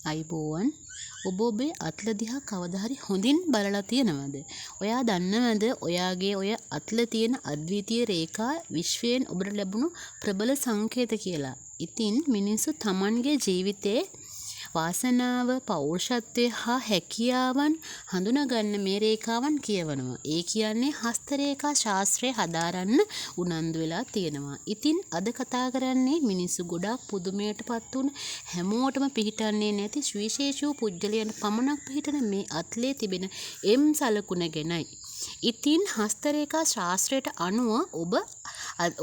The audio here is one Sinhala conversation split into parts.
අයිබෝවන් ඔබ ඔබේ අත්ල දිහා කවදා හරි හොඳින් බලලා තියෙනවද? ඔයා දන්නවද ඔයාගේ ඔය අත්ල තියෙන අද්විතීය රේඛා විශ්වයෙන් ඔබට ලැබුණු ප්‍රබල සංකේත කියලා. ඉතින් මිනිස්සු Tamanගේ ජීවිතේ වාසනාව, පෞරුෂත්වය හා හැකියාවන් හඳුනාගන්න මේ රේඛාවන් කියවනවා. ඒ කියන්නේ හස්ත රේඛා ශාස්ත්‍රය හදාරන්න උනන්දු වෙලා තියෙනවා. ඉතින් අද කතා කරන්නේ මිනිස්සු ගොඩාක් පුදුමයටපත් වුණ හැමෝටම පිහිටන්නේ නැති සුවිශේෂී පුජ්‍යලයන් පමණක් පිහිටන මේ අත්ලේ තිබෙන එම් සලකුණ ගැනයි. ඉතින් හස්ත රේඛා ශාස්ත්‍රයට අනුව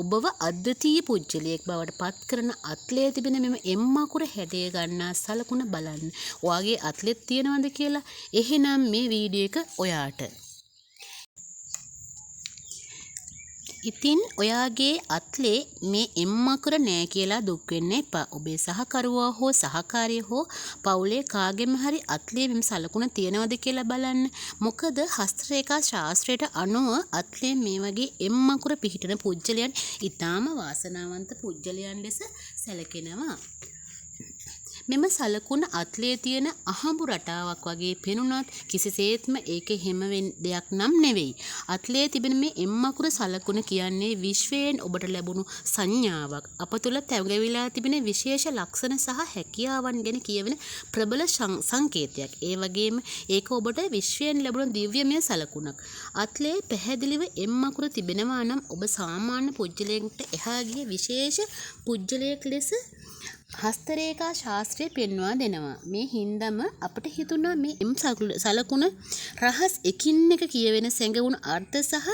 ඔබව අද්විතීය පුජ්‍යලයක් බවට පත් කරන අත්ලේ තිබෙන මෙම එම් අකුර හැඩය ගන්නා සලකුණ බලන්න. ඔයාගේ අත්ලෙත් තියෙනවද කියලා? එහෙනම් මේ වීඩියෝ එක ඔයාට. ඉතින් ඔයාගේ අත්ලේ මේ එම් අකුර නෑ කියලා දුක් වෙන්න එපා. ඔබේ සහකරුවා හෝ සහකාරිය හෝ පවුලේ කාගෙම හරි අත්ලේ මෙම සලකුණ තියෙනවද කියලා බලන්න. මොකද හස්ත රේඛා ශාස්ත්‍රයට අනුව අත්ලේ මේ වගේ එම් අකුර පිහිටන පුජ්‍යලයන් ඊටාම වාසනාවන්ත පුජ්‍යලයන් ලෙස සැලකෙනවා. මෙම සලකුණ අත්ලේ තියෙන අහඹු රටාවක් වගේ පෙනුනත් කිසිසේත්ම ඒක හැම දෙයක් නම් නෙවෙයි. අත්ලේ තිබෙන මේ එම් අකුර සලකුණ කියන්නේ විශ්වයෙන් ඔබට ලැබුණු සංඥාවක්. අප තුළ තැවගැවිලා තිබෙන විශේෂ ලක්ෂණ සහ හැකියාවන් ගැන කියවෙන ප්‍රබල සංකේතයක්. ඒ වගේම ඒක ඔබට විශ්වයෙන් ලැබුණු දිව්‍යමය සලකුණක්. අත්ලේ පැහැදිලිව එම් අකුර තිබෙනවා නම් ඔබ සාමාන්‍ය පුජ්‍යලයකට එහා ගිය විශේෂ පුජ්‍යලයක් ලෙස හස්ත රේඛා ශාස්ත්‍රය පෙන්වා දෙනවා. මේ හින්දම අපට හිතුණා මේ එම් සලකුණ රහස් එකින් එක කියවෙන සැඟවුණු අර්ථ සහ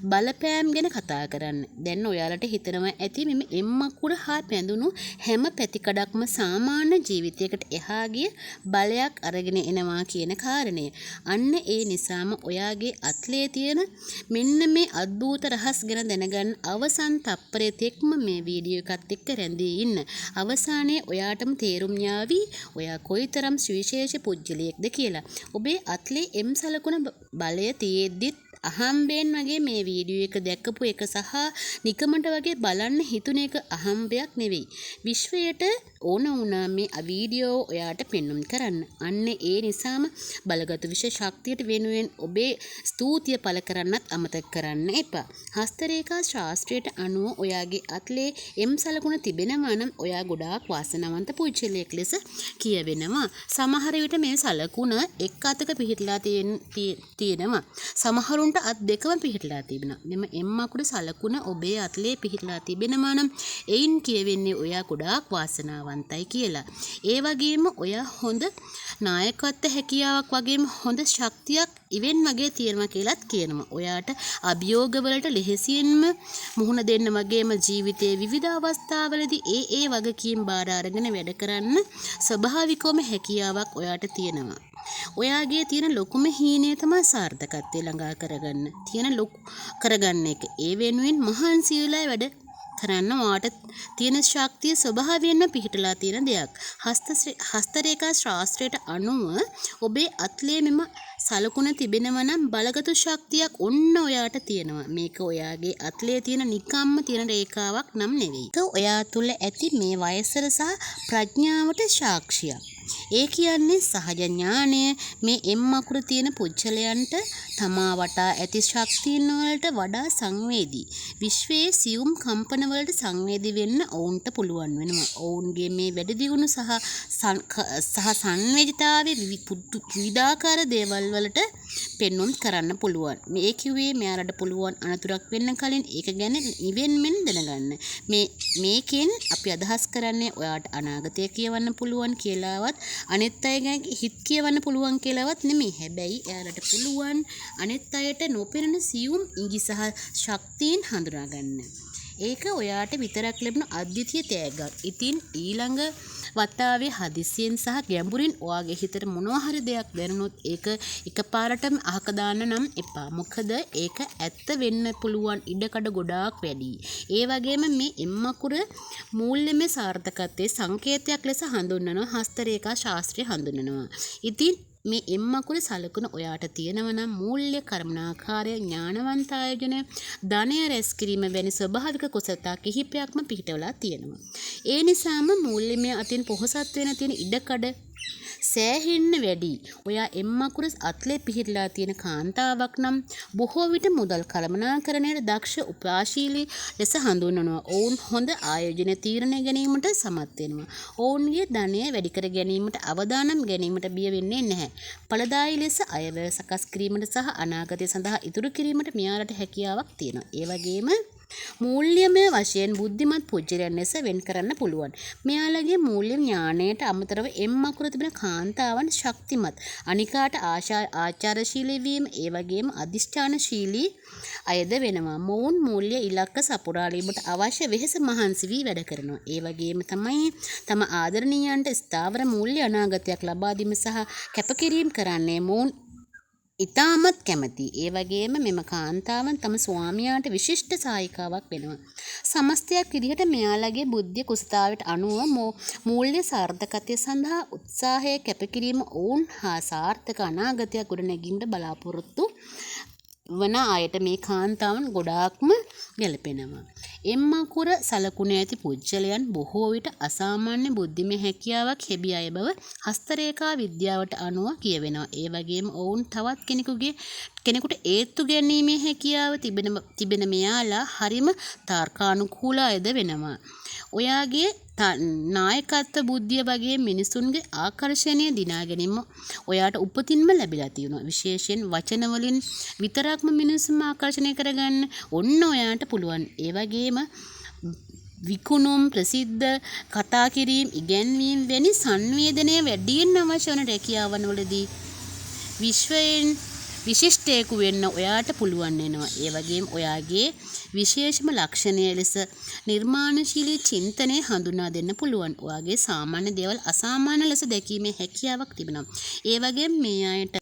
බලපෑම් ගැන කතා කරන්න. දැන් ඔයාලට හිතනවා ඇති මෙම එම් අකුර හා පැඳුණු හැම පැතිකඩක්ම සාමාන්‍ය ජීවිතයකට එහා ගිය බලයක් අරගෙන එනවා කියන කාරණය. අන්න ඒ නිසාම ඔයාගේ අත්ලේ තියෙන මෙන්න මේ අద్භූත රහස් ගැන දැනගන්න අවසන් තප්පරය තෙක්ම මේ වීඩියෝ එකත් එක්ක රැඳී ඉන්න. අවසානයේ ඔයාටම තේරුම් යාවි ඔයා කොයිතරම් සුවිශේෂ පුජ්‍යලයක්ද කියලා. ඔබේ අත්ලේ එම් සලකුණ බලය තියෙද්දිත් අහම්බෙන් වගේ මේ වීඩියෝ එක දැකපු එක සහ නිකමට වගේ බලන්න හිතුන එක අහම්බයක් නෙවෙයි. විශ්වයට ඕන වුණා මේ වීඩියෝ ඔයාට පෙන්වන්න කරන්න. අන්න ඒ නිසාම බලගත් විශේෂ ශක්තියට වෙනුවෙන් ඔබේ ස්තුතිය පළ කරන්නත් අමතක කරන්න එපා. හස්ත රේඛා ශාස්ත්‍රයට අනුව ඔයාගේ අත්ලේ එම් සලකුණ තිබෙනවා නම් ඔයා ගොඩාක් වාසනාවන්ත පුජ්‍යලයක් ලෙස කියවෙනවා. සමහර විට මේ සලකුණ එක් අතක පිහිටලා තියෙනවා. සමහරුන්ට අත් දෙකම පිහිටලා තිබෙනවා. මෙම එම් අකුර සලකුණ ඔබේ අත්ලේ පිහිටලා තිබෙනවා නම් එයින් කියවෙන්නේ ඔයා ගොඩාක් වාසනාවන්තයි කියලා. ඒ වගේම ඔයා හොඳ නායකත්ව හැකියාවක් වගේම හොඳ ශක්තියක් ඉවෙන් වගේ තියෙනවා කියලාත් කියනවා. ඔයාට අභියෝගවලට ලෙහෙසියෙන්ම මුහුණ දෙන්න වගේම ජීවිතයේ විවිධ අවස්ථාවලදී ඒ වගකීම් බාර අරගෙන වැඩ කරන්න ස්වභාවිකවම හැකියාවක් ඔයාට තියෙනවා. ඔයාගේ තියෙන ලොකුම හීනය තමයි සාර්ථකත්වය ළඟා කරගන්න එක. ඒ වෙනුවෙන් මහන්සි වෙලා වැඩ කරන්න ඔයාට තියෙන ශක්තිය ස්වභාවයෙන්ම පිහිටලා තියෙන දෙයක්. හස්ත රේඛා ශාස්ත්‍රයට අනුව ඔබේ අත්ලේ මෙම සලකුණ තිබෙනවා නම් බලගතු ශක්තියක් ඔන්න ඔයාට තියෙනවා. මේක ඔයාගේ අත්ලේ තියෙන නිකම්ම තියෙන රේඛාවක් නම් නෙවෙයි. ඒක ඔයා තුළ ඇති මේ වයසර සහ ප්‍රඥාවට සාක්ෂියක්. ඒ කියන්නේ සහජ ඥානය මේ එම් අකුර තියෙන පුජ්‍යලයන්ට තමා වටා ඇති ශක්තියින් වලට වඩා සංවේදී. විශ්වයේ සියුම් කම්පන වලට සංවේදී වෙන්න ඔවුන්ට පුළුවන් වෙනවා. ඔවුන්ගේ මේ වැඩි දියුණු සහ සංවේදීතාවයේ විවිධාකාර දේවල් වලට පෙන්වුම් කරන්න පුළුවන්. මේ කිව්වේ මෙයාලට පුළුවන් අනතුරක් වෙන්න කලින් ඒක ගැන ඉවෙන්මෙන් දැනගන්න. මේකෙන් අපි අදහස් කරන්නේ ඔයාට අනාගතය කියවන්න පුළුවන් කියලාවත් අනිත් අයගේ හිත කියවන්න පුළුවන් කියලාවත් නෙමෙයි. හැබැයි එයාලට පුළුවන් අනිත් අයට නොපෙනෙන සියුම් ඉඟි සහ ශක්තියින් හඳුනා ගන්න. ඒක ඔයාට විතරක් ලැබෙන අද්විතීය තෑග්ගක්. ඉතින් ඊළඟ වතාවේ හදිසියෙන් සහ ගැඹුරින් ඔයාගේ හිතට මොනවා හරි දෙයක් දැනුනොත් ඒක එකපාරටම අහක දාන්න නම් එපා. මොකද ඒක ඇත්ත වෙන්න පුළුවන් ඉඩකඩ ගොඩාක් වැඩි. ඒ වගේම මේ එම් අකුර මූල්‍යමය සාර්ථකත්වයේ සංකේතයක් ලෙස හඳුන්වනවා. හස්ත රේඛා ශාස්ත්‍රය හඳුන්වනවා. ඉතින් මේ එම්මකුර සලකුණ ඔයාට තියෙනවා නම් මූල්‍ය කර්මනාකාරය ඥානවන්ත ආයෝජනය ධනය රැස් කිරීම වැනි ස්වභාවික කුසලතා කිහිපයක්ම පිහිටවලා තියෙනවා. ඒ නිසාම මූල්‍යමය අතින් පොහොසත් වෙන තියෙන ඉඩකඩ සෑහෙන්න වැඩි. ඔයා එම්මකුර අත්ලේ පිහිටලා තියෙන කාන්තාවක් නම් බොහෝ විට මුදල් කළමනාකරණයට දක්ෂ උපාශීලී ලෙස හඳුන්වනවා. ඔවුන් හොඳ ආයෝජන තීරණ ගැනීමට සමත් වෙනවා. ඔවුන්ගේ ධනය වැඩි කර ගැනීමට අවදානම් ගැනීමට බිය වෙන්නේ නැහැ. ඵලදායී ලෙස අයවැය සකස් කිරීමට සහ අනාගතය සඳහා ඉතුරු කිරීමට මෙයාලට හැකියාවක් තියෙනවා. ඒ වගේම මූල්‍යමය වශයෙන් බුද්ධිමත් පුජ්‍යලයන් ලෙස වෙන් කරන්න පුළුවන්. මෙයාලගේ මූල්‍ය ඥාණයට අමතරව එම්මකුර තිබෙන කාන්තාවන් ශක්තිමත්, අනිකාට ආචාරශීලී වීම, ඒ වගේම අධිෂ්ඨානශීලී අයද වෙනවා. මොවුන් මූල්‍ය ඉලක්ක සපුරාලීමට අවශ්‍ය වෙහෙස මහන්සි වී වැඩ කරනවා. ඒ වගේම තමයි තම ආදරණීයන්ට ස්ථාවර මූල්‍ය අනාගතයක් ලබා දීම සහ කැපකිරීම කරන්නේ මොවුන් ඉතාමත් කැමති. ඒ වගේම මෙම කාන්තාවන් තම ස්වාමියාට විශිෂ්ට සායිකාවක් වෙනවා. සමස්තයක් විදිහට මෙයාලගේ බුද්ධිය කුසතාවට අනුව මූල්‍ය සාර්ථකත්වය සඳහා උත්සාහය කැපකිරීම ඔවුන් හා සාර්ථක අනාගතයක් ගොඩනැගීමට බලාපොරොත්තු වන අයට මේ කාන්තාවන් ගොඩාක්ම ගැලපෙනවා. එම්මකුර සලකුණ ඇති පුජ්‍යලයන් බොහෝ විට අසාමාන්‍ය බුද්ධිමය හැකියාවක් හෙබි අය බව හස්තරේඛා විද්‍යාවට අනුව කියවෙනවා. ඒ වගේම ඔවුන් තවත් කෙනෙකුට ඒත්තු ගැනීමේ හැකියාව තිබෙන මෙයාලා හරිම තාර්කානුකූල අයද වෙනවා. ඔයාගේ නායකත්ව බුද්ධිය වගේ මිනිසුන්ගේ ආකර්ෂණය දිනා ගැනීම ඔයාට උපතින්ම ලැබිලා තියෙනවා. විශේෂයෙන් වචන වලින් විතරක්ම මිනිස්සුන්ව ආකර්ෂණය කරගන්න ඔන්න ඔයාට පුළුවන්. ඒ වගේම විකුණුම්, ප්‍රසිද්ධ කතා කිරීම, ඉගැන්වීම් වැනි සංවේදනය වැඩියෙන් අවශ්‍ය වන රැකියාවන් වලදී විශ්වයෙන් විශිෂ්ටයෙකු වෙන්න ඔයාට පුළුවන් වෙනවා. ඒ වගේම ඔයාගේ විශේෂම ලක්ෂණය ලෙස නිර්මාණශීලී චින්තනය හඳුනා දෙන්න පුළුවන්. ඔයාගේ සාමාන්‍ය දේවල් අසාමාන්‍ය ලෙස දැකීමේ හැකියාවක් තිබෙනවා. ඒ වගේම මේ අයට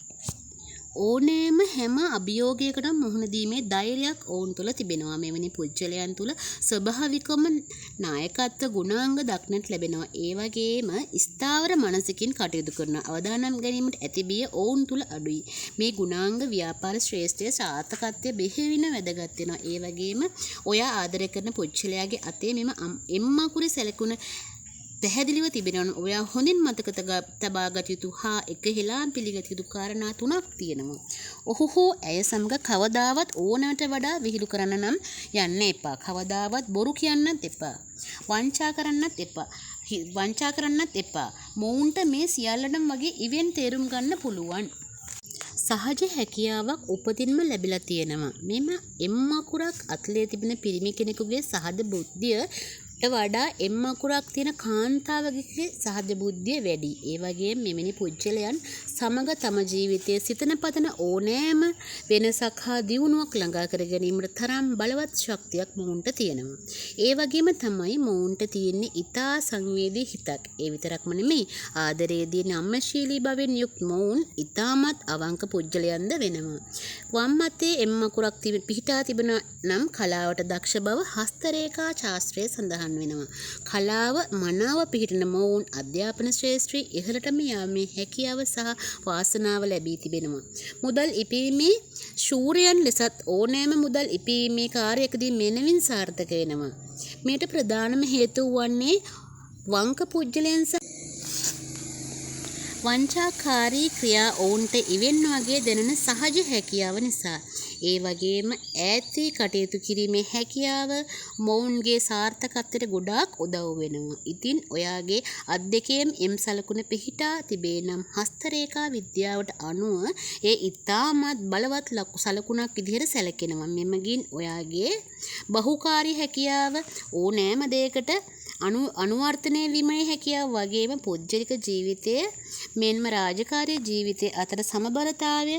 ඕනෑම හැම අභියෝගයකටම මුහුණ දීමේ ධෛර්යයක් ඔවුන් තුළ තිබෙනවා. මෙවැනි පුජ්‍යලයන් තුළ ස්වභාවිකවම නායකත්ව ගුණාංග දක්නට ලැබෙනවා. ඒ වගේම ස්ථාවර මනසකින් කටයුතු කරන අවදානම් ගැනීමට ඇති බිය ඔවුන් තුළ අඩුයි. මේ ගුණාංග ව්‍යාපාර ශ්‍රේෂ්ඨයේ සාර්ථකත්වය බෙහෙවින වැදගත් වෙනවා. ඒ වගේම ඔයා ආදරය කරන පුජ්‍යලයාගේ අතේ මෙම එම්මකුරේ සැලකුණ පැහැදිලිව තිබෙනවා. ඔයා හොඳින් මතක තබාගත යුතු හා එකහෙලාම් පිළිගත යුතු කාරණා 3ක් තියෙනවා. ඔහු හෝ ඇය සමග කවදාවත් ඕනෑමට වඩා විහිළු කරන්න නම් යන්න එපා. කවදාවත් බොරු කියන්නත් එපා. වංචා කරන්නත් එපා. මොවුන්ට මේ සියල්ලටම වගේ ඉවෙන් තේරුම් ගන්න පුළුවන්. සහජ හැකියාවක් උපතින්ම ලැබිලා තියෙනවා. මෙම එම්මකුරක් අත්ලේ තිබෙන පිරිමි කෙනෙකුගේ සහජ බුද්ධිය වඩා එම්මකුරක් තියෙන කාන්තාවගේ සහජ බුද්ධිය වැඩි. ඒ වගේම මෙවැනි පුජ්‍යලයන් සමග තම ජීවිතයේ සිතන පතන ඕනෑම වෙනසක් හා දියුණුවක් ළඟා කර ගැනීමට තරම් බලවත් ශක්තියක් මොවුන්ට තියෙනවා. ඒ වගේම තමයි මොවුන්ට තියෙන්නේ ඊතා සංවේදී හිතක්. ඒ විතරක්ම නෙමෙයි ආදරයේදී නම්‍යශීලී බවෙන් යුක්ත මොවුන් ඊතාමත් අවංක පුජ්‍යලයන්ද වෙනවා. වම් අතේ එම්මකුරක් පිහිටා තිබෙන නම් කලාවට දක්ෂ බව හස්තරේඛා ශාස්ත්‍රයේ සඳහන් වෙනවා. කලාව මනාව පිහිටන මොවුන් අධ්‍යාපන ශ්‍රේෂ්ඨී ඉහළටම යාමේ හැකියාව සහ වාසනාව ලැබී තිබෙනවා. මුදල් ඉපීමේ ශූරයන් ලෙසත් ඕනෑම මුදල් ඉපීමේ කාර්යයකදී මෙනවින් සාර්ථක වෙනවා. මේට ප්‍රධානම හේතුව වන්නේ වංක පුජ්‍යලයන් වංචාකාරී ක්‍රියා ඔවුන්ට ඉවෙන් වගේ දැනෙන සහජ හැකියාව නිසා. ඒ වගේම ඈත්වී කටයුතු කිරීමේ හැකියාව මොවුන්ගේ සාර්ථකත්වයට ගොඩාක් උදව් වෙනවා. ඉතින් ඔයාගේ අත් දෙකේම එම් සලකුණ පිහිටා තිබේ නම් හස්තරේඛා විද්‍යාවට අනුව ඒ ඉතාමත් බලවත් සලකුණක් විදිහට සැලකෙනවා. මෙමගින් ඔයාගේ බහුකාර්ය හැකියාව ඕනෑම දෙයකට අනුවර්තනය වීමේ හැකියාව වගේම පුජ්‍යලික ජීවිතය මෙන්ම රාජකාරී ජීවිතය අතර සමබරතාවය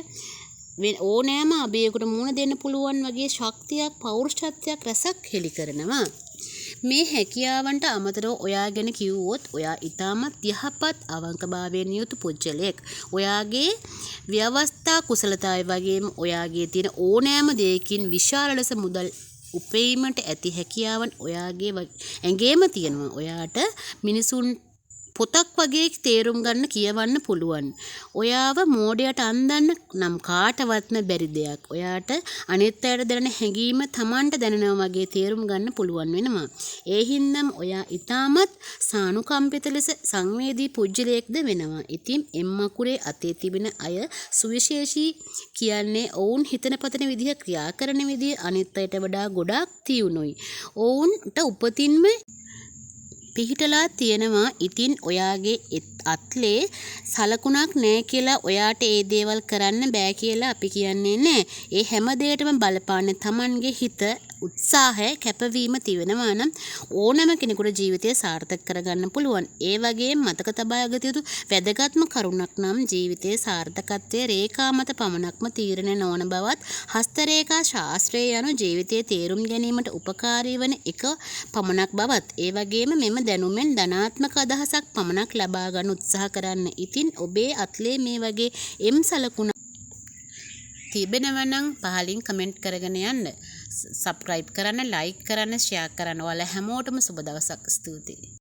ඕනෑම අභියෝගයකට මුහුණ දෙන්න පුළුවන් වගේ ශක්තියක් පෞරුෂත්වයක් රසක් හෙළි කරනවා. මේ හැකියාවන්ට අමතරව ඔයා ගැන කිව්වොත් ඔයා ඊටමත් යහපත් අවංකභාවයෙන් යුතු පුජ්‍යලයක්. ඔයාගේ ව්‍යවස්ථා කුසලතාවය වගේම ඔයාගේ තියෙන ඕනෑම දෙයකින් විශාල ලෙස මුදල් උපයීමට ඇති හැකියාවන් ඔයාගේ ඇඟේම තියෙනවා. ඔයාට මිනිසුන් පොතක් වගේ තේරුම් ගන්න කියවන්න පුළුවන්. ඔයාව මෝඩයට අන්දන්න නම් කාටවත්ම බැරි දෙයක්. ඔයාට අනිත් අයට දැනෙන හැඟීම Tamanට දැනෙනවා වගේ තේරුම් ගන්න පුළුවන් වෙනවා. ඒ හින්දාම ඔයා ඊටමත් සානුකම්පිත ලෙස සංවේදී පුජ්‍යලයක්ද වෙනවා. ඉතින් එම්මකුරේ අතේ තිබෙන අය සුවිශේෂී කියන්නේ ඔවුන් හිතන පතන විදිහ ක්‍රියා කරන විදිහ අනිත් අයට වඩා ගොඩාක් තියුණුයි. ඔවුන්ට උපතින්ම පිහිටලා තියෙනවා. ඉතින් ඔයාගේ අත්ලේ සලකුණක් නැහැ කියලා ඔයාට ඒ දේවල් කරන්න බෑ කියලා අපි කියන්නේ නැහැ. ඒ හැම දෙයකටම බලපාන්නේ Tamanගේ හිත, උත්සාහය, කැපවීම තියනවා නම් ඕනෑම කෙනෙකුට ජීවිතය සාර්ථක කරගන්න පුළුවන්. ඒ වගේම මතක තබා ගත යුතු වැදගත්ම කරුණක් නම් ජීවිතයේ සාර්ථකත්වයේ රේඛා මත පමණක්ම තීරණය නොවන බවත් හස්ත රේඛා ශාස්ත්‍රය යනු ජීවිතයේ තේරුම් ගැනීමට උපකාරී වන එක පමණක් බවත්. ඒ වගේම මෙම දැනුමෙන් ධනාත්මක අදහසක් පමණක් ලබා ගන්න උත්සාහ කරන්න. ඉතින් ඔබේ අත්ලේ මේ වගේ එම් සලකුණ තිබෙනවා නම් පහලින් කමෙන්ට් කරගෙන යන්න. සබ්ස්ක්‍රයිබ් කරන්න, ලයික් කරන්න, ෂෙයා කරන්න. ඔයාලා හැමෝටම සුබ දවසක්. ස්තුතියි.